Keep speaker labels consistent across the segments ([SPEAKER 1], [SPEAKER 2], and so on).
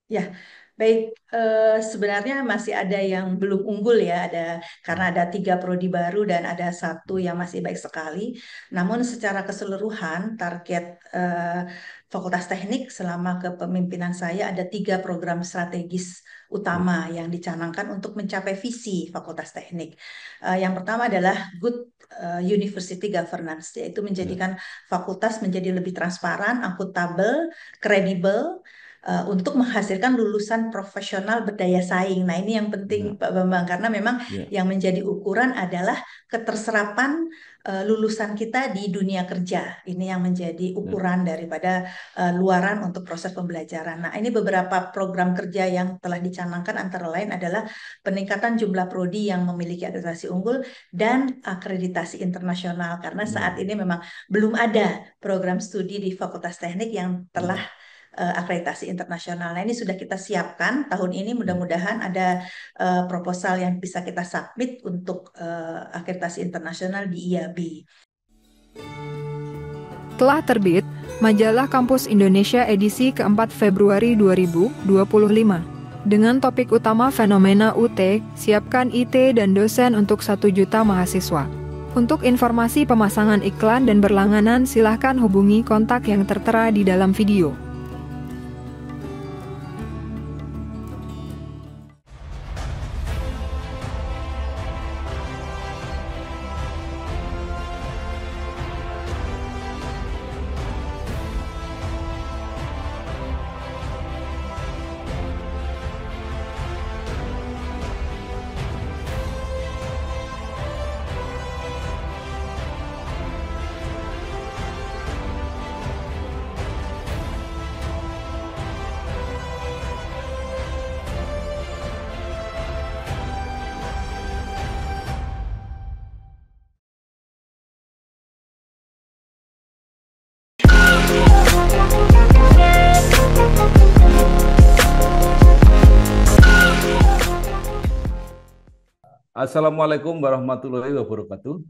[SPEAKER 1] Ya, baik. Sebenarnya masih ada yang belum unggul ya, karena ada tiga prodi baru dan ada satu yang masih baik sekali. Namun secara keseluruhan target eh, Fakultas Teknik selama kepemimpinan saya ada tiga program strategis utama yang dicanangkan untuk mencapai visi Fakultas Teknik. Yang pertama adalah Good University Governance, yaitu
[SPEAKER 2] Ya,
[SPEAKER 1] menjadikan fakultas menjadi lebih transparan, akuntabel, kredibel untuk menghasilkan lulusan profesional berdaya saing. Nah, ini yang penting
[SPEAKER 2] ya,
[SPEAKER 1] Pak Bambang karena memang
[SPEAKER 2] ya,
[SPEAKER 1] yang menjadi ukuran adalah keterserapan lulusan kita di dunia kerja. Ini yang menjadi
[SPEAKER 2] ya,
[SPEAKER 1] ukuran daripada luaran untuk proses pembelajaran. Nah, ini beberapa program kerja yang telah dicanangkan antara lain adalah peningkatan jumlah prodi yang memiliki akreditasi unggul dan akreditasi internasional karena saat
[SPEAKER 2] ya,
[SPEAKER 1] ini memang belum ada program studi di Fakultas Teknik yang telah
[SPEAKER 2] ya,
[SPEAKER 1] akreditasi internasional. Nah, ini sudah kita siapkan tahun ini.
[SPEAKER 2] ya.
[SPEAKER 1] Mudah-mudahan ada proposal yang bisa kita submit untuk akreditasi internasional di IAB.
[SPEAKER 3] Telah terbit Majalah Kampus Indonesia edisi keempat Februari 2025. Dengan topik utama fenomena UT, siapkan IT dan dosen untuk 1 juta mahasiswa. Untuk informasi pemasangan iklan dan berlangganan, silahkan hubungi kontak yang tertera di dalam video.
[SPEAKER 2] Assalamualaikum warahmatullahi wabarakatuh.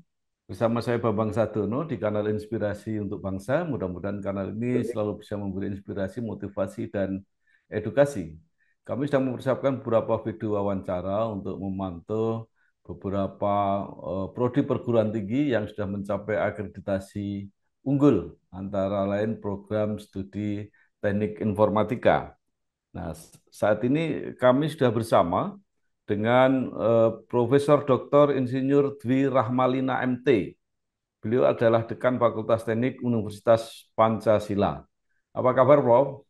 [SPEAKER 2] Bersama saya Bambang Sadono di kanal Inspirasi untuk Bangsa. Mudah-mudahan kanal ini selalu bisa memberi inspirasi, motivasi, dan edukasi. Kami sedang mempersiapkan beberapa video wawancara untuk memantau beberapa prodi perguruan tinggi yang sudah mencapai akreditasi unggul, antara lain program studi teknik informatika. Nah, saat ini kami sudah bersama dengan Profesor Dr. Insinyur Dwi Rahmalina MT. Beliau adalah Dekan Fakultas Teknik Universitas Pancasila. Apa kabar, Prof?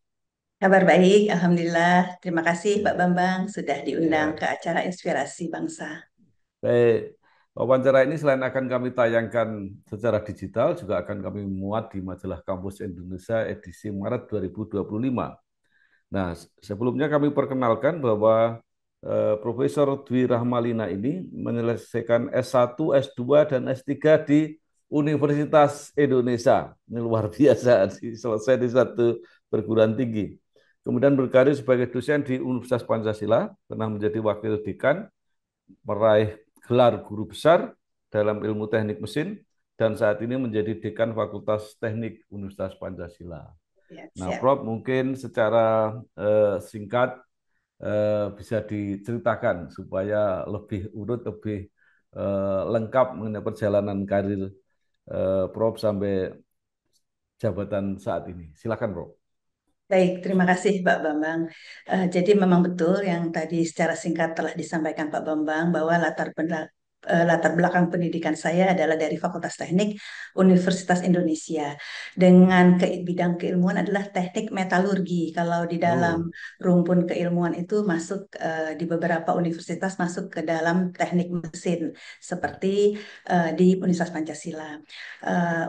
[SPEAKER 1] Kabar baik, Alhamdulillah. Terima kasih Pak
[SPEAKER 2] Ya,
[SPEAKER 1] Bambang sudah diundang
[SPEAKER 2] ya.
[SPEAKER 1] ke acara Inspirasi Bangsa.
[SPEAKER 2] Baik. Wawancara ini selain akan kami tayangkan secara digital, juga akan kami muat di majalah Kampus Indonesia edisi Maret 2025. Nah, sebelumnya kami perkenalkan bahwa Profesor Dwi Rahmalina ini menyelesaikan S1, S2, dan S3 di Universitas Indonesia. Ini luar biasa, selesai di satu perguruan tinggi. Kemudian berkarir sebagai dosen di Universitas Pancasila, pernah menjadi wakil dekan, meraih gelar guru besar dalam ilmu teknik mesin, dan saat ini menjadi dekan Fakultas Teknik Universitas Pancasila.
[SPEAKER 1] Ya,
[SPEAKER 2] Nah,
[SPEAKER 1] siap.
[SPEAKER 2] Prof, mungkin secara singkat bisa diceritakan supaya lebih urut, lebih lengkap mengenai perjalanan karir Prof sampai jabatan saat ini. Silakan, Prof.
[SPEAKER 1] Baik, terima kasih Pak Bambang. Jadi memang betul yang tadi secara singkat telah disampaikan Pak Bambang bahwa latar belakang pendidikan saya adalah dari Fakultas Teknik Universitas Indonesia dengan bidang keilmuan adalah teknik metalurgi. Kalau di dalam
[SPEAKER 2] Oh,
[SPEAKER 1] rumpun keilmuan itu masuk di beberapa universitas masuk ke dalam teknik mesin seperti di Universitas Pancasila.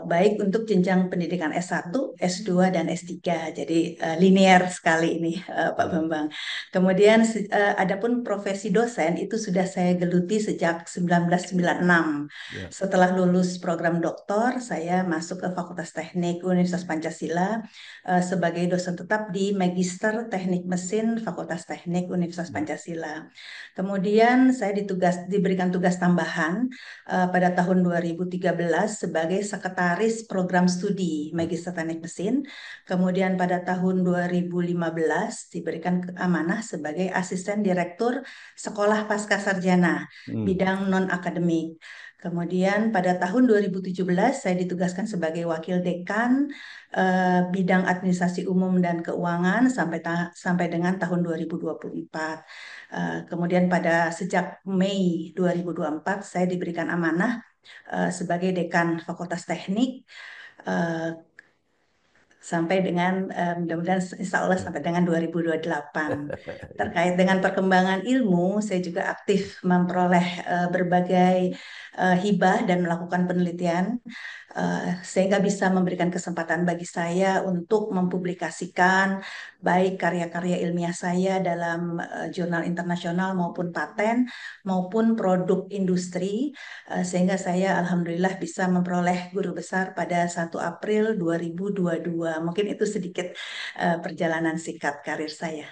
[SPEAKER 1] Baik untuk jenjang pendidikan S1, S2, dan S3. Jadi linear sekali ini Pak
[SPEAKER 2] ya.
[SPEAKER 1] Bambang. Kemudian adapun profesi dosen itu sudah saya geluti sejak 1996.
[SPEAKER 2] Ya.
[SPEAKER 1] Setelah lulus program doktor, saya masuk ke Fakultas Teknik Universitas Pancasila sebagai dosen tetap di Magister Teknik Mesin Fakultas Teknik Universitas
[SPEAKER 2] Ya.
[SPEAKER 1] Pancasila. Kemudian saya diberikan tugas tambahan pada tahun 2013 sebagai sekretaris program studi Magister Teknik Mesin. Kemudian pada tahun 2015 diberikan amanah sebagai asisten direktur Sekolah Pascasarjana
[SPEAKER 2] Hmm.
[SPEAKER 1] bidang non-akademik. Kemudian pada tahun 2017 saya ditugaskan sebagai wakil dekan bidang administrasi umum dan keuangan sampai dengan tahun 2024. Kemudian sejak Mei 2024 saya diberikan amanah sebagai dekan Fakultas Teknik eh, sampai dengan mudah-mudahan insya Allah sampai dengan 2028. Terkait dengan perkembangan ilmu, saya juga aktif memperoleh berbagai hibah dan melakukan penelitian sehingga bisa memberikan kesempatan bagi saya untuk mempublikasikan baik karya-karya ilmiah saya dalam jurnal internasional maupun paten maupun produk industri sehingga saya alhamdulillah bisa memperoleh guru besar pada 1 April 2022. Mungkin itu sedikit perjalanan singkat karir saya.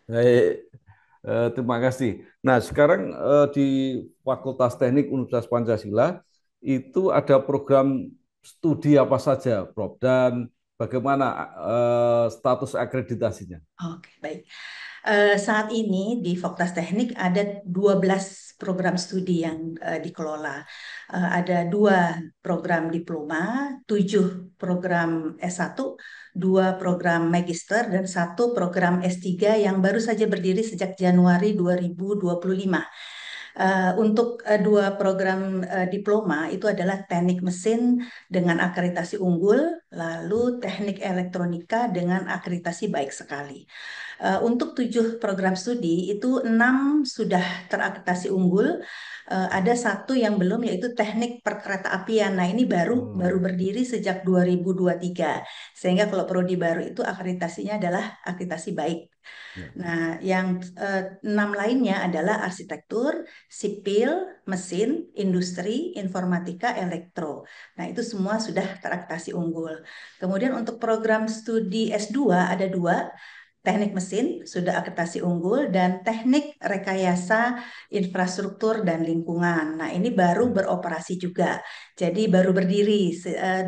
[SPEAKER 2] Baik, terima kasih. Nah, sekarang di Fakultas Teknik Universitas Pancasila itu ada program studi apa saja, Prof, dan bagaimana status akreditasinya?
[SPEAKER 1] Oke, baik. Saat ini di Fakultas Teknik ada 12 program studi yang dikelola. Ada 2 program diploma, 7 program S1, 2 program magister, dan 1 program S3 yang baru saja berdiri sejak Januari 2025. Untuk 2 program diploma itu adalah teknik mesin dengan akreditasi unggul, lalu teknik elektronika dengan akreditasi baik sekali. Untuk 7 program studi itu 6 sudah terakreditasi unggul, ada 1 yang belum yaitu teknik perkeretaapian. Nah ini baru
[SPEAKER 2] Hmm.
[SPEAKER 1] berdiri sejak 2023, sehingga kalau prodi baru itu akreditasinya adalah akreditasi baik.
[SPEAKER 2] Ya.
[SPEAKER 1] Nah, yang 6 lainnya adalah arsitektur, sipil, mesin, industri, informatika, elektro. Nah, itu semua sudah terakreditasi unggul. Kemudian untuk program studi S2 ada 2, teknik mesin sudah akreditasi unggul dan teknik rekayasa infrastruktur dan lingkungan. Nah, ini baru
[SPEAKER 2] Ya.
[SPEAKER 1] beroperasi juga. Jadi baru berdiri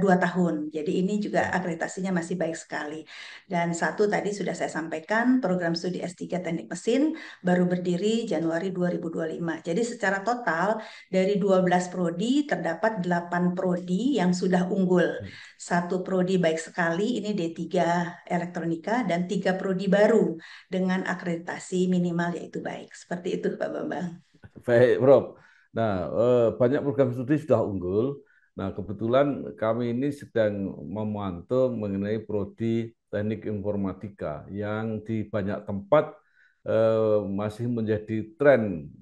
[SPEAKER 1] 2 tahun. Jadi ini juga akreditasinya masih baik sekali. Dan 1 tadi sudah saya sampaikan, program studi S3 teknik mesin baru berdiri Januari 2025. Jadi secara total dari 12 prodi terdapat 8 prodi yang sudah unggul. 1 prodi baik sekali, ini D3 elektronika, dan 3 prodi baru dengan akreditasi minimal yaitu baik. Seperti itu, Pak Bambang.
[SPEAKER 2] Baik, Prof. Nah, banyak program studi sudah unggul. Nah, kebetulan kami ini sedang memantau mengenai prodi teknik informatika yang di banyak tempat masih menjadi tren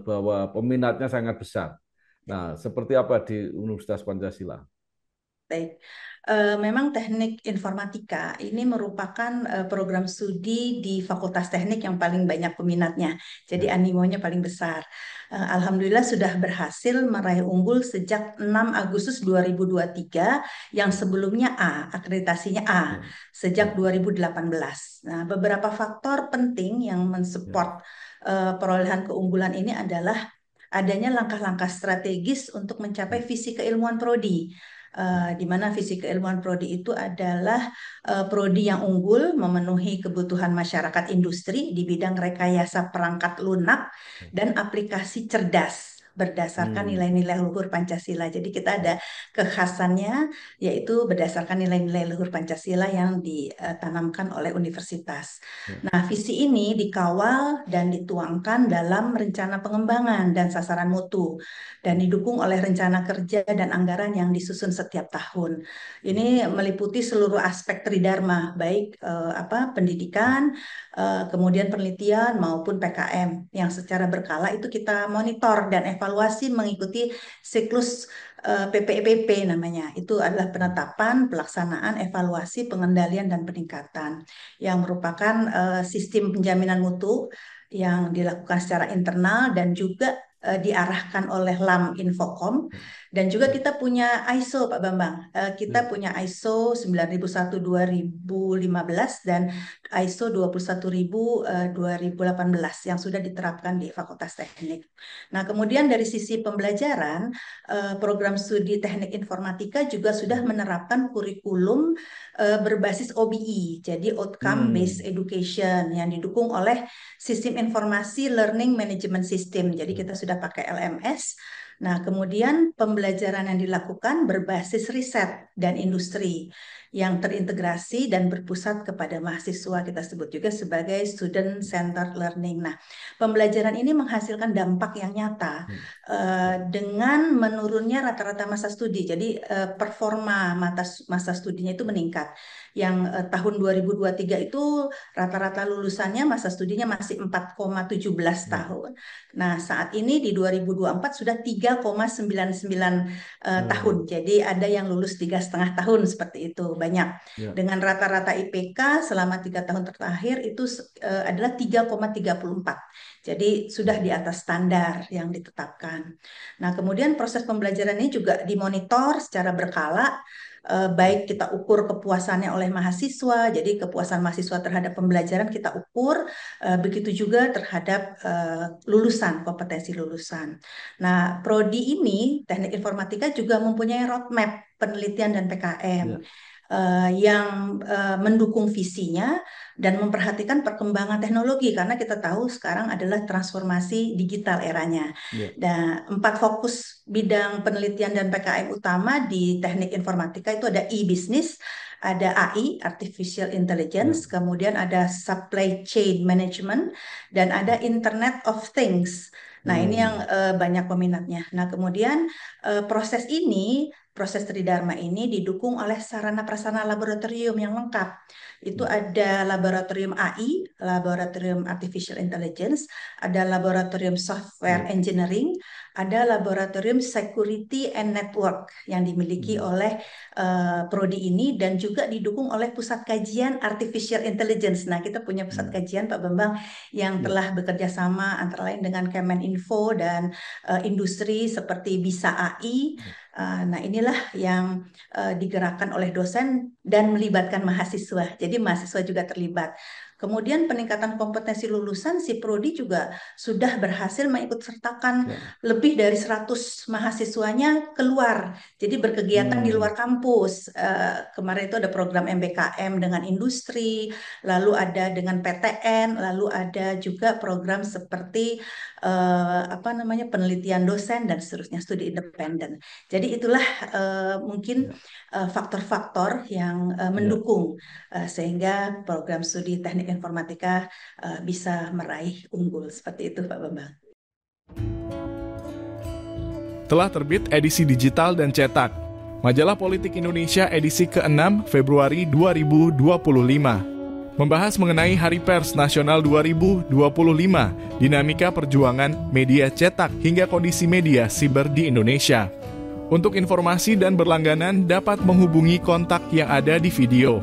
[SPEAKER 2] bahwa peminatnya sangat besar. Nah, seperti apa di Universitas Pancasila?
[SPEAKER 1] Baik, memang teknik informatika ini merupakan program studi di Fakultas Teknik yang paling banyak peminatnya. Jadi
[SPEAKER 2] Ya,
[SPEAKER 1] animonya paling besar. Alhamdulillah sudah berhasil meraih unggul sejak 6 Agustus 2023 yang
[SPEAKER 2] ya,
[SPEAKER 1] sebelumnya A, akreditasinya A
[SPEAKER 2] ya,
[SPEAKER 1] sejak
[SPEAKER 2] ya,
[SPEAKER 1] 2018. Nah, beberapa faktor penting yang
[SPEAKER 2] ya,
[SPEAKER 1] mensupport perolehan keunggulan ini adalah adanya langkah-langkah strategis untuk mencapai
[SPEAKER 2] ya,
[SPEAKER 1] visi keilmuan prodi.
[SPEAKER 2] ya,
[SPEAKER 1] Di mana visi keilmuan prodi itu adalah prodi yang unggul memenuhi kebutuhan masyarakat industri di bidang rekayasa perangkat lunak
[SPEAKER 2] ya.
[SPEAKER 1] dan aplikasi cerdas berdasarkan
[SPEAKER 2] Hmm,
[SPEAKER 1] nilai-nilai luhur Pancasila. Jadi kita ada kekhasannya yaitu berdasarkan nilai-nilai luhur Pancasila yang ditanamkan oleh universitas.
[SPEAKER 2] ya,
[SPEAKER 1] Nah, visi ini dikawal dan dituangkan dalam rencana pengembangan dan sasaran mutu dan didukung oleh rencana kerja dan anggaran yang disusun setiap tahun.
[SPEAKER 2] ya,
[SPEAKER 1] Ini meliputi seluruh aspek tridharma, baik pendidikan, kemudian penelitian maupun PKM yang secara berkala itu kita monitor dan evaluasi mengikuti siklus PPEPP namanya. Itu adalah penetapan, pelaksanaan, evaluasi, pengendalian dan peningkatan yang merupakan sistem penjaminan mutu yang dilakukan secara internal dan juga diarahkan oleh LAM Infocom. Dan juga kita punya ISO, Pak Bambang. Kita
[SPEAKER 2] Ya.
[SPEAKER 1] punya ISO 9001 2015 dan ISO 21000 2018 yang sudah diterapkan di Fakultas Teknik. Nah, kemudian dari sisi pembelajaran, program studi Teknik Informatika juga sudah menerapkan kurikulum berbasis OBE, jadi Outcome Based
[SPEAKER 2] Hmm.
[SPEAKER 1] Education yang didukung oleh Sistem Informasi Learning Management System. Jadi kita sudah pakai LMS. Nah, kemudian pembelajaran yang dilakukan berbasis riset dan industri yang terintegrasi dan berpusat kepada mahasiswa. Kita sebut juga sebagai student centered learning. Nah, pembelajaran ini menghasilkan dampak yang nyata dengan menurunnya rata-rata masa studi. Jadi performa masa studinya itu meningkat. Yang tahun 2023 itu rata-rata lulusannya masa studinya masih 4,17 tahun. Nah, saat ini di 2024 sudah 3,99 tahun.
[SPEAKER 2] Oh,
[SPEAKER 1] Jadi ada yang lulus 3,5 tahun seperti itu, banyak.
[SPEAKER 2] ya.
[SPEAKER 1] Dengan rata-rata IPK selama 3 tahun terakhir itu adalah 3,34. Jadi sudah di atas standar yang ditetapkan. Nah, kemudian proses pembelajaran ini juga dimonitor secara berkala, baik kita ukur kepuasannya oleh mahasiswa, jadi kepuasan mahasiswa terhadap pembelajaran kita ukur, begitu juga terhadap lulusan, kompetensi lulusan. Nah, prodi ini, Teknik Informatika juga mempunyai roadmap penelitian dan PKM
[SPEAKER 2] Ya.
[SPEAKER 1] yang mendukung visinya dan memperhatikan perkembangan teknologi karena kita tahu sekarang adalah transformasi digital eranya.
[SPEAKER 2] Ya.
[SPEAKER 1] Dan 4 fokus bidang penelitian dan PKM utama di Teknik Informatika itu ada e-business, ada AI, Artificial
[SPEAKER 2] Ya.
[SPEAKER 1] Intelligence, kemudian ada Supply Chain Management, dan ada Internet of Things. Nah, ini yang banyak peminatnya. Nah, kemudian proses Tridharma ini didukung oleh sarana prasarana laboratorium yang lengkap. Itu
[SPEAKER 2] Ya.
[SPEAKER 1] ada laboratorium AI, laboratorium Artificial Intelligence, ada laboratorium Software
[SPEAKER 2] Ya.
[SPEAKER 1] Engineering, ada laboratorium Security and Network yang dimiliki oleh prodi ini dan juga didukung oleh Pusat Kajian Artificial Intelligence. Nah, kita punya pusat kajian Pak Bambang yang
[SPEAKER 2] Ya.
[SPEAKER 1] telah bekerja sama antara lain dengan Kemeninfo dan industri seperti Bisa AI. Nah, inilah yang digerakkan oleh dosen dan melibatkan mahasiswa. Jadi mahasiswa juga terlibat. Kemudian peningkatan kompetensi lulusan, si prodi juga sudah berhasil mengikut sertakan
[SPEAKER 2] Ya.
[SPEAKER 1] lebih dari 100 mahasiswanya keluar. Jadi berkegiatan di luar kampus. Kemarin itu ada program MBKM dengan industri, lalu ada dengan PTN, lalu ada juga program seperti penelitian dosen dan seterusnya, studi independen. Jadi itulah mungkin
[SPEAKER 2] Ya.
[SPEAKER 1] faktor-faktor yang
[SPEAKER 2] Ya.
[SPEAKER 1] mendukung sehingga program studi Teknik Informatika bisa meraih unggul seperti itu, Pak Bambang.
[SPEAKER 4] Telah terbit edisi digital dan cetak. Majalah Politik Indonesia edisi ke-6 Februari 2025. Membahas mengenai Hari Pers Nasional 2025, dinamika perjuangan media cetak hingga kondisi media siber di Indonesia. Untuk informasi dan berlangganan dapat menghubungi kontak yang ada di video.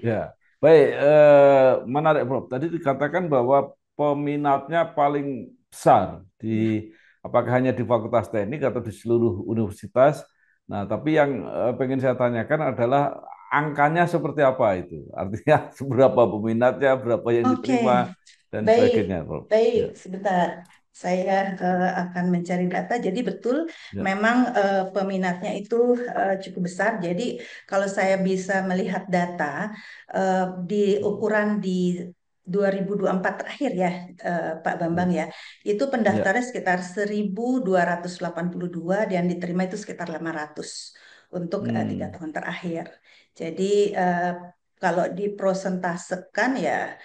[SPEAKER 2] Ya. Baik, menarik Prof. Tadi dikatakan bahwa peminatnya paling besar di apakah hanya di Fakultas Teknik atau di seluruh universitas. Nah, tapi yang pengen saya tanyakan adalah angkanya seperti apa itu? Artinya seberapa peminatnya, berapa yang
[SPEAKER 1] Oke,
[SPEAKER 2] diterima dan
[SPEAKER 1] baik,
[SPEAKER 2] sebagainya, Prof. Ya.
[SPEAKER 1] sebentar. Saya akan mencari data. Jadi betul,
[SPEAKER 2] Ya.
[SPEAKER 1] memang peminatnya itu cukup besar. Jadi kalau saya bisa melihat data di ukuran di 2024 terakhir ya, Pak Bambang ya, itu
[SPEAKER 2] Ya.
[SPEAKER 1] pendaftarnya sekitar 1.282 dan diterima itu sekitar 500 untuk 3 tahun terakhir. Jadi kalau diprosentasekan ya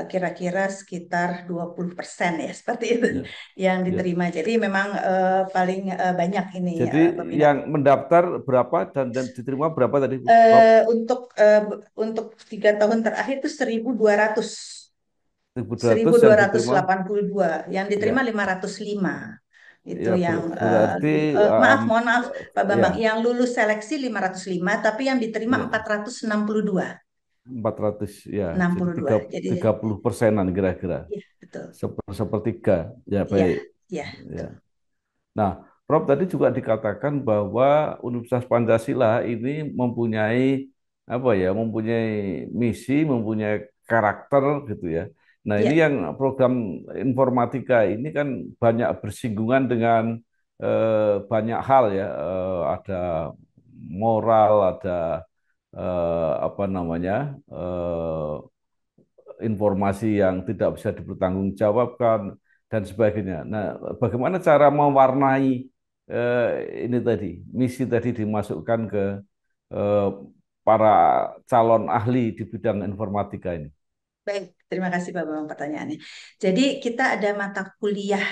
[SPEAKER 1] kira-kira sekitar 20% ya, seperti itu
[SPEAKER 2] Ya.
[SPEAKER 1] yang
[SPEAKER 2] Ya.
[SPEAKER 1] diterima. Jadi memang paling banyak ini
[SPEAKER 2] Jadi
[SPEAKER 1] peminat.
[SPEAKER 2] yang mendaftar berapa dan diterima berapa tadi, Prof?
[SPEAKER 1] Untuk 3 tahun terakhir itu 1.200,
[SPEAKER 2] 1.200
[SPEAKER 1] seribu dua
[SPEAKER 2] yang
[SPEAKER 1] ratus
[SPEAKER 2] diterima.
[SPEAKER 1] delapan puluh dua, yang diterima
[SPEAKER 2] Ya.
[SPEAKER 1] 505. Itu
[SPEAKER 2] Ya,
[SPEAKER 1] yang
[SPEAKER 2] berarti
[SPEAKER 1] mohon maaf Pak Bambang,
[SPEAKER 2] ya,
[SPEAKER 1] yang lulus seleksi 505, tapi yang diterima
[SPEAKER 2] ya.
[SPEAKER 1] 462.
[SPEAKER 2] 400 ya,
[SPEAKER 1] enam
[SPEAKER 2] jadi
[SPEAKER 1] puluh dua. Jadi
[SPEAKER 2] 30%-an kira-kira.
[SPEAKER 1] ya betul.
[SPEAKER 2] Sepertiga. Ya,
[SPEAKER 1] Ya,
[SPEAKER 2] baik.
[SPEAKER 1] ya
[SPEAKER 2] Ya.
[SPEAKER 1] betul.
[SPEAKER 2] Nah, Prof tadi juga dikatakan bahwa Universitas Pancasila ini mempunyai apa ya, mempunyai misi, mempunyai karakter gitu ya. Nah, ini
[SPEAKER 1] Ya,
[SPEAKER 2] yang program informatika ini kan banyak bersinggungan dengan banyak hal ya. Ada moral, ada apa namanya, informasi yang tidak bisa dipertanggungjawabkan dan sebagainya. Nah, bagaimana cara mewarnai eh, ini tadi, misi tadi dimasukkan ke eh, para calon ahli di bidang informatika ini?
[SPEAKER 1] baik. Terima kasih Pak Bambang pertanyaannya. Jadi kita ada mata kuliah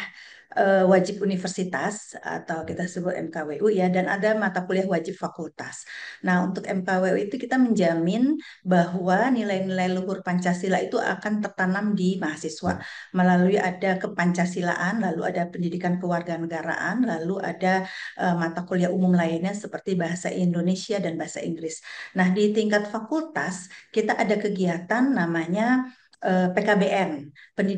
[SPEAKER 1] wajib universitas atau kita sebut MKWU ya, dan ada mata kuliah wajib fakultas. Nah, untuk MKWU itu kita menjamin bahwa nilai-nilai luhur Pancasila itu akan tertanam di mahasiswa
[SPEAKER 2] Ya,
[SPEAKER 1] melalui ada kepancasilaan, lalu ada pendidikan kewarganegaraan, lalu ada mata kuliah umum lainnya seperti bahasa Indonesia dan bahasa Inggris. Nah, di tingkat fakultas kita ada kegiatan namanya PKBN,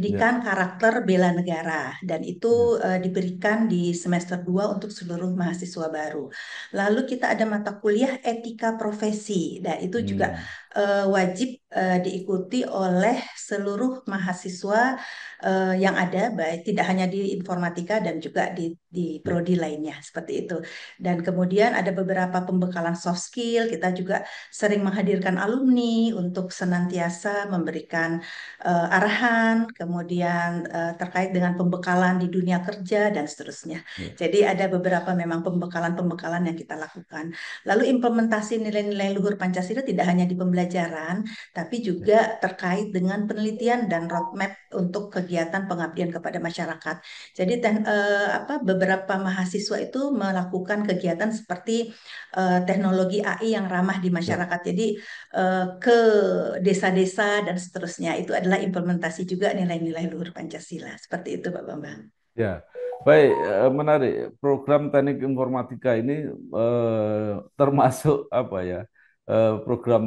[SPEAKER 2] ya,
[SPEAKER 1] Pendidikan Karakter Bela Negara, dan
[SPEAKER 2] ya.
[SPEAKER 1] itu diberikan di semester 2 untuk seluruh mahasiswa baru. Lalu kita ada mata kuliah Etika Profesi, dan itu juga
[SPEAKER 2] Hmm,
[SPEAKER 1] wajib diikuti oleh seluruh mahasiswa yang ada, baik tidak hanya di informatika dan juga di
[SPEAKER 2] ya,
[SPEAKER 1] prodi lainnya, seperti itu. Dan kemudian ada beberapa pembekalan soft skill, kita juga sering menghadirkan alumni untuk senantiasa memberikan arahan, kemudian terkait dengan pembekalan di dunia kerja dan seterusnya.
[SPEAKER 2] ya,
[SPEAKER 1] Jadi ada beberapa memang pembekalan-pembekalan yang kita lakukan. Lalu implementasi nilai-nilai luhur Pancasila tidak hanya di pembelajaran, tapi
[SPEAKER 2] ya,
[SPEAKER 1] juga terkait dengan penelitian dan roadmap untuk kegiatan pengabdian kepada masyarakat. Jadi beberapa mahasiswa itu melakukan kegiatan seperti teknologi AI yang ramah di
[SPEAKER 2] ya.
[SPEAKER 1] masyarakat. Jadi ke desa-desa dan seterusnya. Itu adalah implementasi juga nilai-nilai luhur Pancasila. Seperti itu, Pak Bambang.
[SPEAKER 2] Ya, baik, menarik. Program Teknik Informatika ini termasuk apa ya, program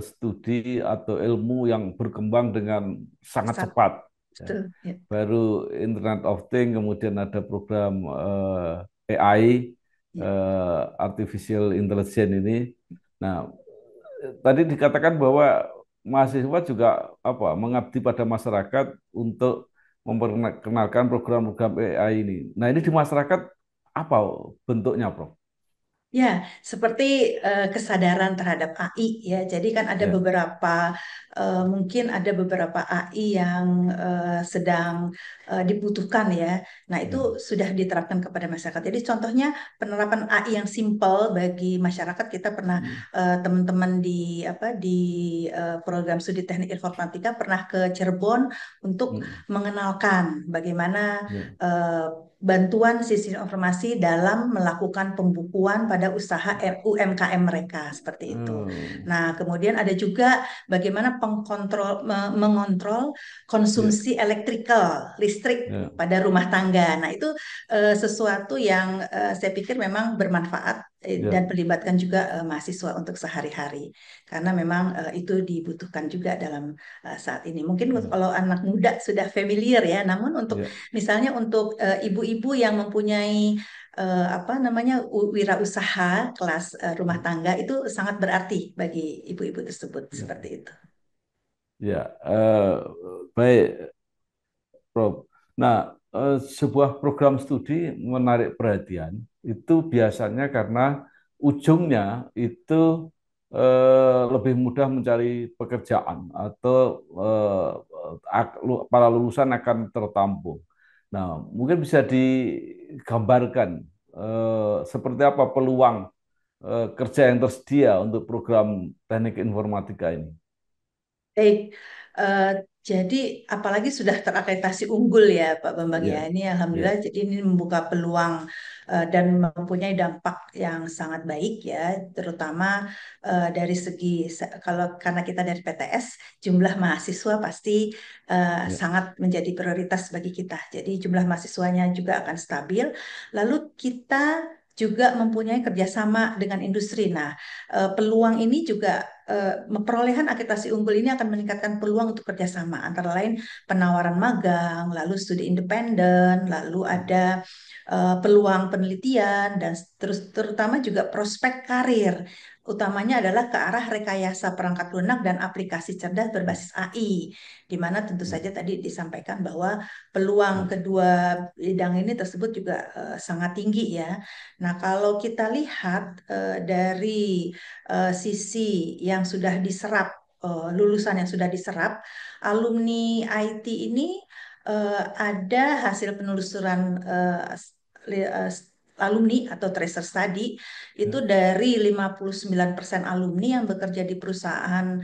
[SPEAKER 2] studi atau ilmu yang berkembang dengan sangat
[SPEAKER 1] Pesat,
[SPEAKER 2] cepat. Ya.
[SPEAKER 1] betul. Ya.
[SPEAKER 2] Baru Internet of Things, kemudian ada program AI,
[SPEAKER 1] Ya.
[SPEAKER 2] Artificial Intelligence ini. Nah, tadi dikatakan bahwa mahasiswa juga apa mengabdi pada masyarakat untuk memperkenalkan program-program AI ini. Nah, ini di masyarakat apa bentuknya, Prof?
[SPEAKER 1] Ya, seperti kesadaran terhadap AI ya. Jadi kan ada
[SPEAKER 2] Ya,
[SPEAKER 1] beberapa mungkin ada beberapa AI yang sedang dibutuhkan ya. Nah, itu
[SPEAKER 2] ya,
[SPEAKER 1] sudah diterapkan kepada masyarakat. Jadi contohnya penerapan AI yang simple bagi masyarakat, kita pernah
[SPEAKER 2] hmm,
[SPEAKER 1] teman-teman di program studi teknik informatika pernah ke Cirebon untuk
[SPEAKER 2] hmm,
[SPEAKER 1] mengenalkan bagaimana
[SPEAKER 2] ya,
[SPEAKER 1] eh, bantuan sistem informasi dalam melakukan pembukuan pada usaha UMKM mereka seperti itu.
[SPEAKER 2] hmm,
[SPEAKER 1] Nah, kemudian ada juga bagaimana mengontrol
[SPEAKER 2] ya,
[SPEAKER 1] konsumsi elektrikal listrik
[SPEAKER 2] ya,
[SPEAKER 1] pada rumah tangga. Nah, itu sesuatu yang saya pikir memang bermanfaat dan
[SPEAKER 2] ya,
[SPEAKER 1] melibatkan juga mahasiswa untuk sehari-hari karena memang itu dibutuhkan juga dalam saat ini. Mungkin
[SPEAKER 2] hmm,
[SPEAKER 1] kalau anak muda sudah familiar ya, namun untuk
[SPEAKER 2] ya,
[SPEAKER 1] misalnya untuk ibu-ibu yang mempunyai apa namanya wirausaha kelas rumah tangga itu sangat berarti bagi ibu-ibu tersebut
[SPEAKER 2] ya,
[SPEAKER 1] seperti itu.
[SPEAKER 2] ya. Baik, Prof. Nah, sebuah program studi menarik perhatian itu biasanya karena ujungnya itu lebih mudah mencari pekerjaan atau para lulusan akan tertampung. Nah, mungkin bisa digambarkan seperti apa peluang kerja yang tersedia untuk program teknik informatika ini.
[SPEAKER 1] Baik, eh, jadi apalagi sudah terakreditasi unggul ya Pak Bambang ya.
[SPEAKER 2] Ya,
[SPEAKER 1] Ini alhamdulillah
[SPEAKER 2] ya,
[SPEAKER 1] jadi ini membuka peluang dan mempunyai dampak yang sangat baik ya, terutama dari segi kalau karena kita dari PTS jumlah mahasiswa pasti
[SPEAKER 2] ya,
[SPEAKER 1] sangat menjadi prioritas bagi kita. Jadi jumlah mahasiswanya juga akan stabil. Lalu kita juga mempunyai kerjasama dengan industri. Nah, peluang ini juga perolehan akreditasi unggul ini akan meningkatkan peluang untuk kerjasama antara lain penawaran magang, lalu studi independen, lalu ada peluang penelitian dan terus terutama juga prospek karir. Utamanya adalah ke arah rekayasa perangkat lunak dan aplikasi cerdas berbasis AI, di mana tentu saja tadi disampaikan bahwa peluang kedua bidang ini tersebut juga sangat tinggi ya. Nah, kalau kita lihat dari sisi yang sudah diserap, lulusan yang sudah diserap, alumni IT ini ada hasil penelusuran alumni atau tracer study itu dari 59% alumni yang bekerja di perusahaan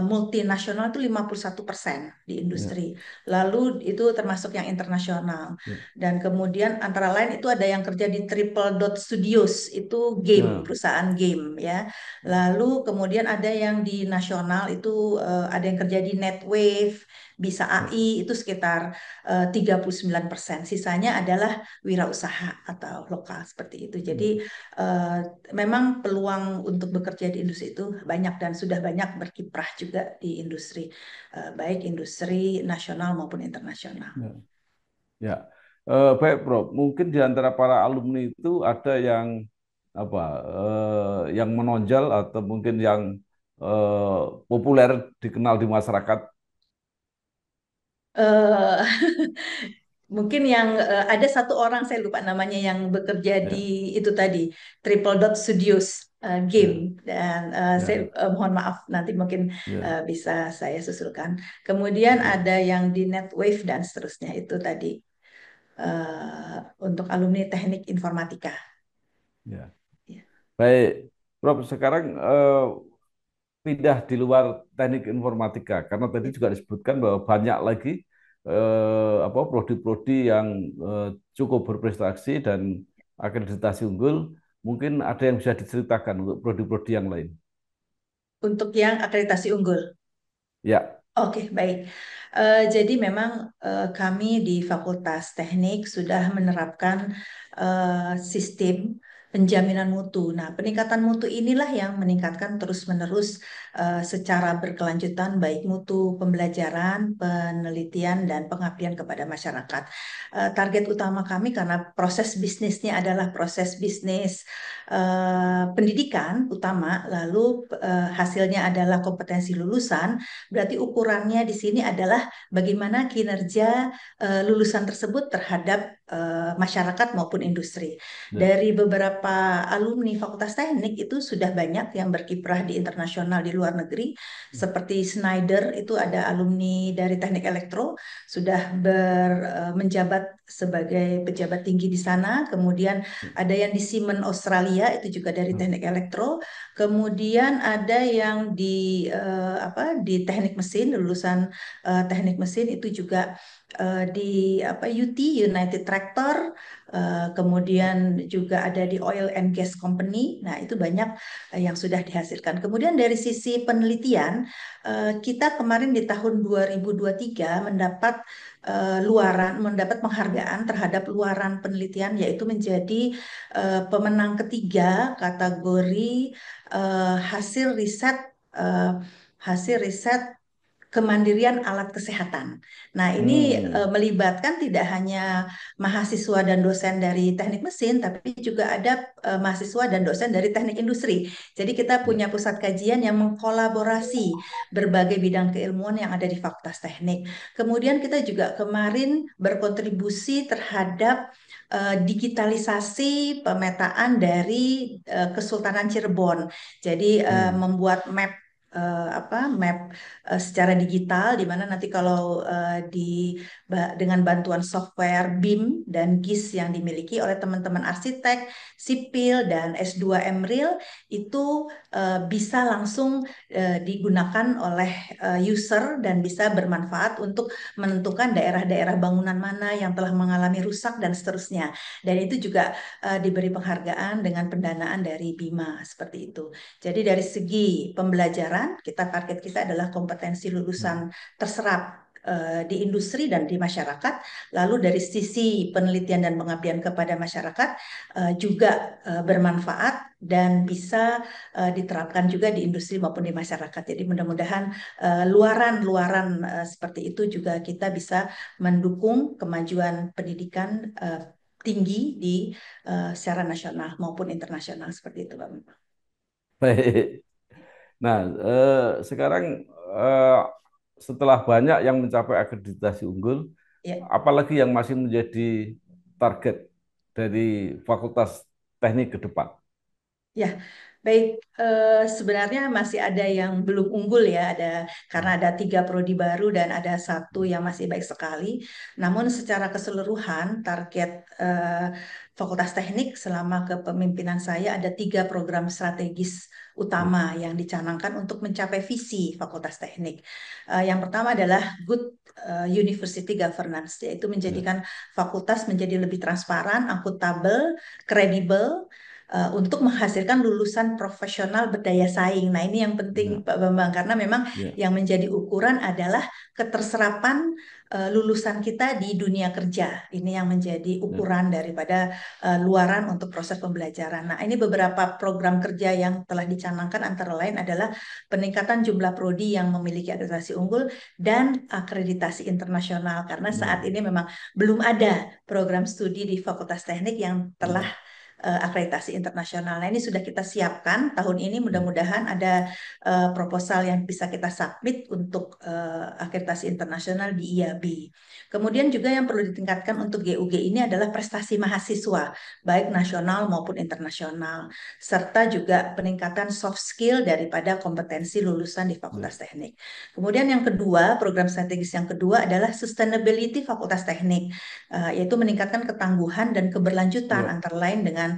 [SPEAKER 1] multinasional itu 51% di
[SPEAKER 2] Ya,
[SPEAKER 1] industri. Lalu itu termasuk yang internasional.
[SPEAKER 2] ya,
[SPEAKER 1] Dan kemudian antara lain itu ada yang kerja di Triple Dot Studios, itu game,
[SPEAKER 2] ya,
[SPEAKER 1] perusahaan game ya. Lalu kemudian ada yang di nasional itu ada yang kerja di Netwave, bisa
[SPEAKER 2] ya,
[SPEAKER 1] AI itu sekitar 39%. Sisanya adalah wirausaha atau lokal seperti itu. Jadi
[SPEAKER 2] ya.
[SPEAKER 1] eh, memang peluang untuk bekerja di industri itu banyak dan sudah banyak berkiprah juga di industri, baik industri nasional maupun internasional.
[SPEAKER 2] Ya. Ya. Baik, Prof. Mungkin di antara para alumni itu ada yang apa, yang menonjol atau mungkin yang populer dikenal di masyarakat.
[SPEAKER 1] Eh, Mungkin yang ada satu orang saya lupa namanya yang bekerja di
[SPEAKER 2] Ya,
[SPEAKER 1] itu tadi Triple Dot Studios game
[SPEAKER 2] ya,
[SPEAKER 1] dan saya
[SPEAKER 2] ya,
[SPEAKER 1] mohon maaf nanti mungkin
[SPEAKER 2] ya,
[SPEAKER 1] bisa saya susulkan. Kemudian
[SPEAKER 2] ya,
[SPEAKER 1] ada yang di Netwave dan seterusnya itu tadi untuk alumni teknik informatika.
[SPEAKER 2] ya.
[SPEAKER 1] Ya.
[SPEAKER 2] Baik, Prof. Sekarang pindah di luar teknik informatika karena tadi juga disebutkan bahwa banyak lagi apa prodi-prodi yang cukup berprestasi dan akreditasi unggul. Mungkin ada yang bisa diceritakan untuk prodi-prodi yang lain.
[SPEAKER 1] Untuk yang akreditasi unggul.
[SPEAKER 2] Ya,
[SPEAKER 1] Oke, baik. Jadi memang kami di Fakultas Teknik sudah menerapkan sistem penjaminan mutu. Nah, peningkatan mutu inilah yang meningkatkan terus-menerus secara berkelanjutan baik mutu pembelajaran, penelitian, dan pengabdian kepada masyarakat. Target utama kami karena proses bisnisnya adalah proses bisnis pendidikan utama, lalu hasilnya adalah kompetensi lulusan. Berarti ukurannya di sini adalah bagaimana kinerja lulusan tersebut terhadap masyarakat maupun industri.
[SPEAKER 2] ya,
[SPEAKER 1] Dari beberapa alumni Fakultas Teknik itu sudah banyak yang berkiprah di internasional di luar negeri, seperti Schneider itu ada alumni dari Teknik Elektro sudah menjabat sebagai pejabat tinggi di sana. Kemudian ada yang di Siemens Australia itu juga dari Teknik Elektro. Kemudian ada yang di apa di teknik mesin, lulusan teknik mesin itu juga di apa UT United Tractor, kemudian juga ada di Oil and Gas Company. Nah, itu banyak yang sudah dihasilkan. Kemudian dari sisi penelitian, kita kemarin di tahun 2023 mendapat mendapat penghargaan terhadap luaran penelitian yaitu menjadi pemenang ketiga kategori hasil riset eh, hasil riset kemandirian alat kesehatan. Nah, ini
[SPEAKER 2] hmm,
[SPEAKER 1] melibatkan tidak hanya mahasiswa dan dosen dari teknik mesin, tapi juga ada mahasiswa dan dosen dari teknik industri. Jadi kita
[SPEAKER 2] ya,
[SPEAKER 1] punya pusat kajian yang mengkolaborasi berbagai bidang keilmuan yang ada di Fakultas Teknik. Kemudian kita juga kemarin berkontribusi terhadap digitalisasi pemetaan dari Kesultanan Cirebon. Jadi
[SPEAKER 2] hmm,
[SPEAKER 1] membuat map secara digital di mana nanti kalau dengan bantuan software BIM dan GIS yang dimiliki oleh teman-teman arsitek, sipil dan S2 Emril itu bisa langsung digunakan oleh user dan bisa bermanfaat untuk menentukan daerah-daerah bangunan mana yang telah mengalami rusak dan seterusnya. Dan itu juga diberi penghargaan dengan pendanaan dari Bima seperti itu. Jadi dari segi pembelajaran, target kita adalah kompetensi lulusan terserap di industri dan di masyarakat. Lalu dari sisi penelitian dan pengabdian kepada masyarakat juga bermanfaat dan bisa diterapkan juga di industri maupun di masyarakat. Jadi mudah-mudahan luaran-luaran seperti itu juga kita bisa mendukung kemajuan pendidikan tinggi di secara nasional maupun internasional seperti itu, Pak.
[SPEAKER 2] Baik. Nah, sekarang eh, setelah banyak yang mencapai akreditasi unggul,
[SPEAKER 1] Ya.
[SPEAKER 2] apalagi yang masih menjadi target dari Fakultas Teknik ke depan?
[SPEAKER 1] Ya, baik. Sebenarnya masih ada yang belum unggul ya, karena ada 3 prodi baru dan ada satu yang masih baik sekali. Namun secara keseluruhan target Fakultas Teknik selama kepemimpinan saya ada 3 program strategis
[SPEAKER 2] Ya,
[SPEAKER 1] utama yang dicanangkan untuk mencapai visi Fakultas Teknik. Yang pertama adalah Good University Governance, yaitu
[SPEAKER 2] ya,
[SPEAKER 1] menjadikan fakultas menjadi lebih transparan, akuntabel, kredibel untuk menghasilkan lulusan profesional berdaya saing. Nah, ini yang penting
[SPEAKER 2] ya,
[SPEAKER 1] Pak Bambang karena memang
[SPEAKER 2] ya,
[SPEAKER 1] yang menjadi ukuran adalah keterserapan lulusan kita di dunia kerja. Ini yang menjadi
[SPEAKER 2] ya,
[SPEAKER 1] ukuran daripada luaran untuk proses pembelajaran. Nah, ini beberapa program kerja yang telah dicanangkan antara lain adalah peningkatan jumlah prodi yang memiliki akreditasi unggul dan akreditasi internasional karena saat
[SPEAKER 2] ya,
[SPEAKER 1] ini memang belum ada program studi di Fakultas Teknik yang telah
[SPEAKER 2] ya,
[SPEAKER 1] akreditasi internasional. Nah, ini sudah kita siapkan tahun ini.
[SPEAKER 2] ya,
[SPEAKER 1] Mudah-mudahan ada proposal yang bisa kita submit untuk akreditasi internasional di IAB. Kemudian juga yang perlu ditingkatkan untuk GUG ini adalah prestasi mahasiswa, baik nasional maupun internasional, serta juga peningkatan soft skill daripada kompetensi lulusan di
[SPEAKER 2] ya,
[SPEAKER 1] Fakultas Teknik. Kemudian yang kedua, program strategis yang kedua adalah sustainability Fakultas Teknik, yaitu meningkatkan ketangguhan dan keberlanjutan
[SPEAKER 2] ya,
[SPEAKER 1] antara lain dengan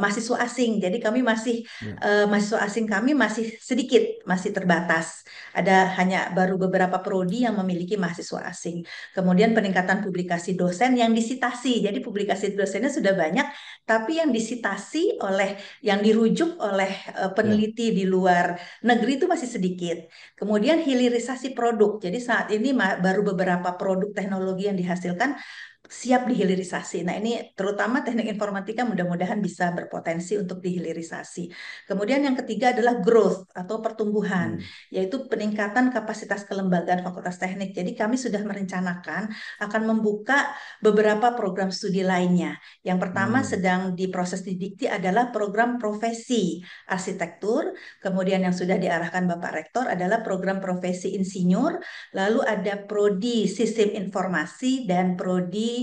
[SPEAKER 1] mahasiswa asing. Jadi kami masih
[SPEAKER 2] ya,
[SPEAKER 1] mahasiswa asing kami masih sedikit, masih terbatas. Ada hanya baru beberapa prodi yang memiliki mahasiswa asing. Kemudian peningkatan publikasi dosen yang disitasi. Jadi publikasi dosennya sudah banyak, tapi yang disitasi oleh yang dirujuk oleh
[SPEAKER 2] ya,
[SPEAKER 1] peneliti di luar negeri itu masih sedikit. Kemudian hilirisasi produk. Jadi saat ini baru beberapa produk teknologi yang dihasilkan siap dihilirisasi. Nah, ini terutama teknik informatika mudah-mudahan bisa berpotensi untuk dihilirisasi. Kemudian yang ketiga adalah growth atau pertumbuhan,
[SPEAKER 2] hmm,
[SPEAKER 1] yaitu peningkatan kapasitas kelembagaan Fakultas Teknik. Jadi kami sudah merencanakan akan membuka beberapa program studi lainnya. Yang pertama
[SPEAKER 2] hmm,
[SPEAKER 1] sedang diproses didikti adalah program profesi arsitektur, kemudian yang sudah diarahkan Bapak Rektor adalah program profesi insinyur, lalu ada prodi sistem informasi dan prodi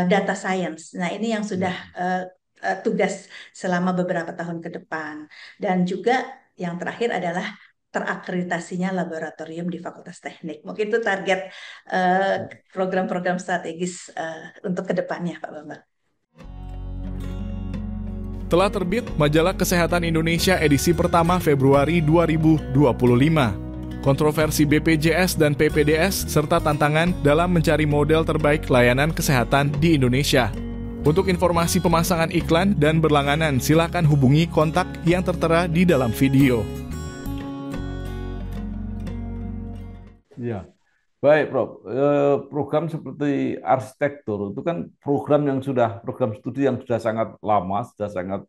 [SPEAKER 1] data science. Nah, ini yang sudah
[SPEAKER 2] ya.
[SPEAKER 1] tugas selama beberapa tahun ke depan. Dan juga yang terakhir adalah terakreditasinya laboratorium di Fakultas Teknik. Mungkin itu target program-program strategis untuk ke depannya, Pak Bambang.
[SPEAKER 4] Telah terbit Majalah Kesehatan Indonesia edisi pertama Februari 2025. Kontroversi BPJS dan PPDS serta tantangan dalam mencari model terbaik layanan kesehatan di Indonesia. Untuk informasi pemasangan iklan dan berlangganan, silakan hubungi kontak yang tertera di dalam video.
[SPEAKER 2] Ya, baik, Prof. Program seperti arsitektur itu kan program studi yang sudah sangat lama, sudah sangat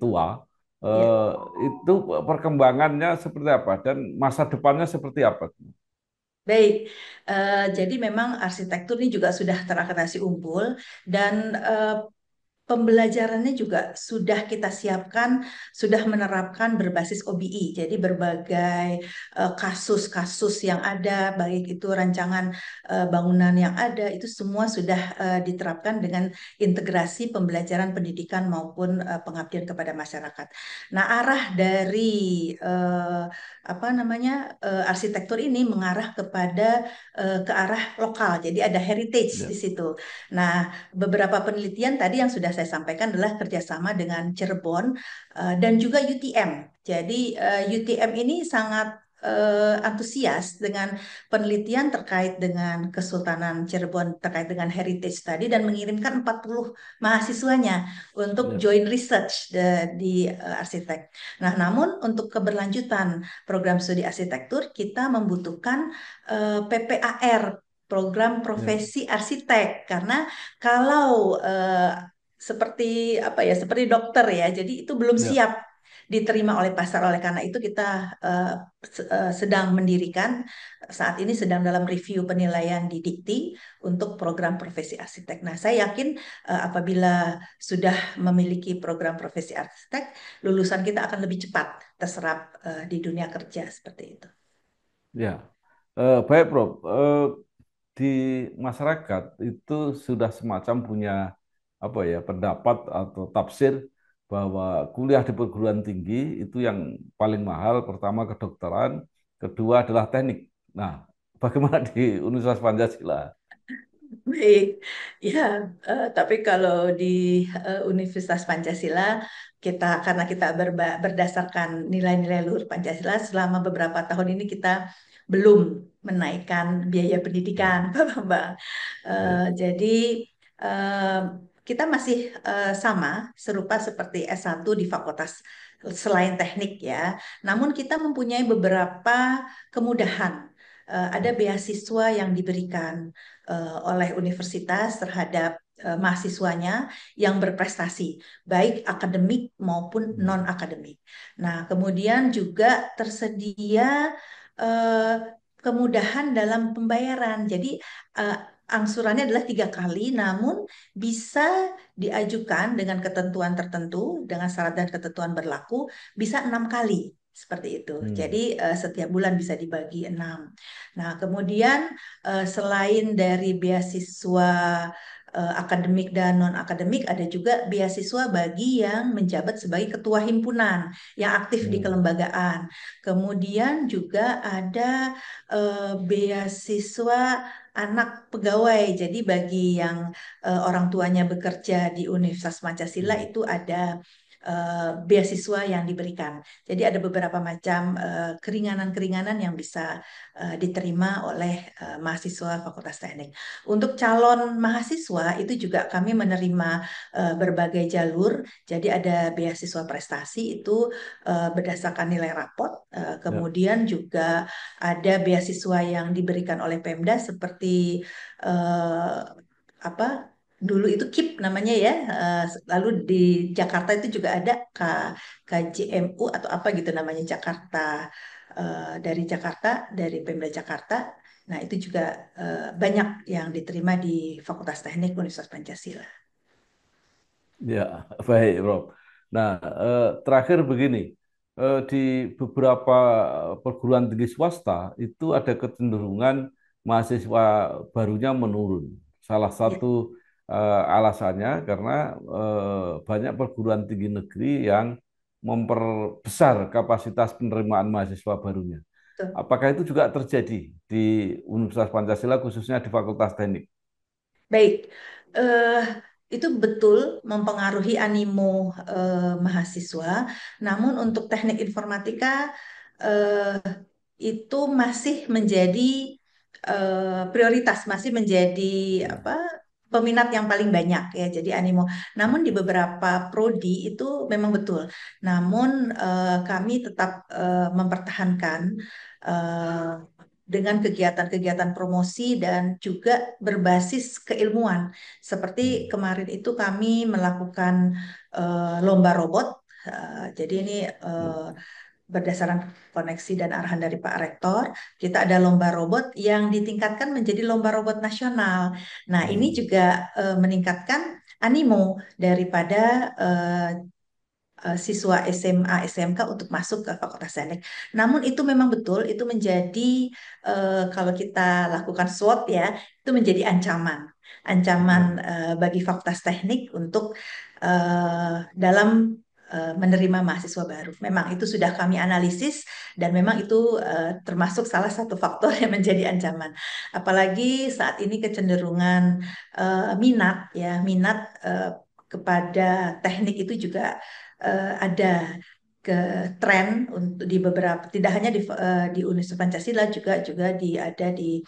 [SPEAKER 2] tua.
[SPEAKER 1] Ya.
[SPEAKER 2] Eh, itu perkembangannya seperti apa dan masa depannya seperti apa?
[SPEAKER 1] Baik, jadi memang arsitektur ini juga sudah terakreditasi unggul dan pembelajarannya juga sudah kita siapkan, sudah menerapkan berbasis OBI. Jadi berbagai kasus-kasus yang ada, baik itu rancangan bangunan yang ada, itu semua sudah diterapkan dengan integrasi pembelajaran pendidikan maupun pengabdian kepada masyarakat. Nah, arah dari apa namanya arsitektur ini mengarah kepada ke arah lokal. Jadi ada heritage di
[SPEAKER 2] Ya,
[SPEAKER 1] situ. Nah, beberapa penelitian tadi yang sudah saya sampaikan adalah kerjasama dengan Cirebon dan juga UTM. Jadi UTM ini sangat antusias dengan penelitian terkait dengan Kesultanan Cirebon terkait dengan heritage tadi dan mengirimkan 40 mahasiswanya untuk
[SPEAKER 2] Ya,
[SPEAKER 1] join research di arsitek. Nah, namun untuk keberlanjutan program studi arsitektur kita membutuhkan PPAR, program
[SPEAKER 2] ya,
[SPEAKER 1] profesi arsitek, karena kalau seperti apa ya, seperti dokter ya, jadi itu belum
[SPEAKER 2] ya.
[SPEAKER 1] siap diterima oleh pasar. Oleh karena itu kita sedang mendirikan, saat ini sedang dalam review penilaian di Dikti untuk program profesi arsitek. Nah, saya yakin apabila sudah memiliki program profesi arsitek, lulusan kita akan lebih cepat terserap di dunia kerja seperti itu.
[SPEAKER 2] Ya. Baik, Prof. Di masyarakat itu sudah semacam punya apa ya pendapat atau tafsir bahwa kuliah di perguruan tinggi itu yang paling mahal, pertama kedokteran, kedua adalah teknik. Nah, bagaimana di Universitas Pancasila?
[SPEAKER 1] Baik, ya, tapi kalau di Universitas Pancasila, kita karena kita berdasarkan nilai-nilai luhur Pancasila, selama beberapa tahun ini kita belum menaikkan biaya pendidikan,
[SPEAKER 2] Ya,
[SPEAKER 1] Pak Bambang.
[SPEAKER 2] baik.
[SPEAKER 1] Jadi eh, kita masih sama, serupa seperti S1 di fakultas selain teknik ya. Namun kita mempunyai beberapa kemudahan. Ada
[SPEAKER 2] Ya,
[SPEAKER 1] beasiswa yang diberikan oleh universitas terhadap mahasiswanya yang berprestasi, baik akademik maupun
[SPEAKER 2] hmm,
[SPEAKER 1] non-akademik. Nah, kemudian juga tersedia eh, kemudahan dalam pembayaran. Jadi, eh, angsurannya adalah 3 kali, namun bisa diajukan dengan ketentuan tertentu, dengan syarat dan ketentuan berlaku, bisa 6 kali. Seperti itu. Jadi
[SPEAKER 2] hmm,
[SPEAKER 1] setiap bulan bisa dibagi 6. Nah, kemudian selain dari beasiswa akademik dan non-akademik, ada juga beasiswa bagi yang menjabat sebagai ketua himpunan yang aktif di
[SPEAKER 2] hmm,
[SPEAKER 1] kelembagaan. Kemudian juga ada beasiswa anak pegawai. Jadi bagi yang orang tuanya bekerja di Universitas Pancasila
[SPEAKER 2] hmm.
[SPEAKER 1] itu ada beasiswa yang diberikan. Jadi ada beberapa macam keringanan-keringanan yang bisa diterima oleh mahasiswa Fakultas Teknik. Untuk calon mahasiswa itu juga kami menerima berbagai jalur. Jadi ada beasiswa prestasi itu berdasarkan nilai rapot.
[SPEAKER 2] Ya,
[SPEAKER 1] Kemudian juga ada beasiswa yang diberikan oleh Pemda seperti eh, apa? Dulu itu KIP namanya ya. Lalu di Jakarta itu juga ada KJMU atau apa gitu namanya, Jakarta, dari Jakarta, dari Pemda Jakarta. Nah, itu juga banyak yang diterima di Fakultas Teknik Universitas Pancasila.
[SPEAKER 2] ya, baik, Prof. Nah, terakhir begini, di beberapa perguruan tinggi swasta itu ada kecenderungan mahasiswa barunya menurun. Salah
[SPEAKER 1] Ya,
[SPEAKER 2] satu alasannya karena banyak perguruan tinggi negeri yang memperbesar kapasitas penerimaan mahasiswa barunya.
[SPEAKER 1] betul.
[SPEAKER 2] Apakah itu juga terjadi di Universitas Pancasila, khususnya di Fakultas Teknik?
[SPEAKER 1] Baik, eh, itu betul mempengaruhi animo mahasiswa. Namun untuk teknik informatika eh, itu masih menjadi prioritas, masih menjadi
[SPEAKER 2] Ya.
[SPEAKER 1] apa, peminat yang paling banyak ya. Jadi animo. Namun di beberapa prodi itu memang betul. Namun kami tetap mempertahankan eh, dengan kegiatan-kegiatan promosi dan juga berbasis keilmuan. Seperti
[SPEAKER 2] Hmm.
[SPEAKER 1] kemarin itu kami melakukan lomba robot. Jadi ini berdasarkan koneksi dan arahan dari Pak Rektor, kita ada lomba robot yang ditingkatkan menjadi lomba robot nasional. Nah, ini
[SPEAKER 2] Hmm.
[SPEAKER 1] juga meningkatkan animo daripada siswa SMA, SMK untuk masuk ke Fakultas Teknik. Namun itu memang betul, itu menjadi kalau kita lakukan SWOT ya, itu menjadi ancaman, ancaman
[SPEAKER 2] Ya.
[SPEAKER 1] bagi Fakultas Teknik untuk dalam menerima mahasiswa baru. Memang itu sudah kami analisis dan memang itu termasuk salah satu faktor yang menjadi ancaman. Apalagi saat ini kecenderungan minat ya, minat kepada teknik itu juga ada. ke tren untuk di beberapa, tidak hanya di Universitas Pancasila, juga ada di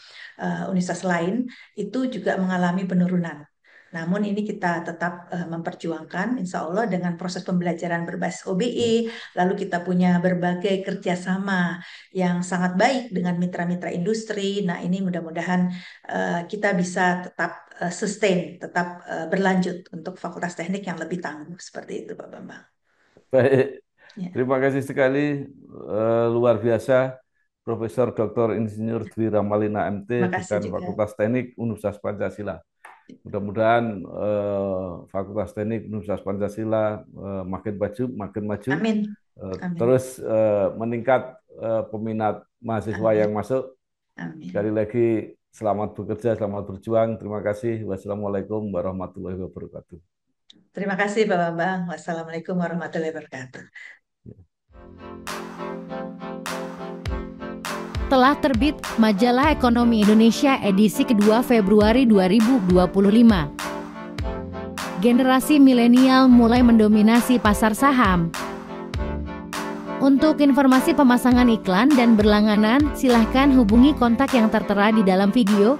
[SPEAKER 1] universitas lain itu juga mengalami penurunan. Namun ini kita tetap memperjuangkan, insya Allah dengan proses pembelajaran berbasis OBE, lalu kita punya berbagai kerjasama yang sangat baik dengan mitra-mitra industri. Nah ini mudah-mudahan kita bisa tetap sustain, tetap berlanjut untuk Fakultas Teknik yang lebih tangguh seperti itu, Pak Bambang.
[SPEAKER 2] Baik,
[SPEAKER 1] Ya.
[SPEAKER 2] terima kasih sekali, luar biasa, Profesor Dr. Insinyur Dwi Ramalina MT,
[SPEAKER 1] Terima kasih
[SPEAKER 2] Dekan
[SPEAKER 1] juga.
[SPEAKER 2] Fakultas Teknik Universitas Pancasila. Mudah-mudahan Fakultas Teknik Universitas Pancasila makin maju,
[SPEAKER 1] Amin. Amin.
[SPEAKER 2] terus meningkat peminat mahasiswa
[SPEAKER 1] Amin.
[SPEAKER 2] yang masuk.
[SPEAKER 1] Amin.
[SPEAKER 2] Sekali lagi selamat bekerja, selamat berjuang. Terima kasih. Wassalamualaikum warahmatullahi wabarakatuh.
[SPEAKER 1] Terima kasih Pak Bambang. Wassalamualaikum warahmatullahi wabarakatuh.
[SPEAKER 5] Telah terbit Majalah Ekonomi Indonesia edisi kedua Februari 2025. Generasi milenial mulai mendominasi pasar saham. Untuk informasi pemasangan iklan dan berlangganan, silahkan hubungi kontak yang tertera di dalam video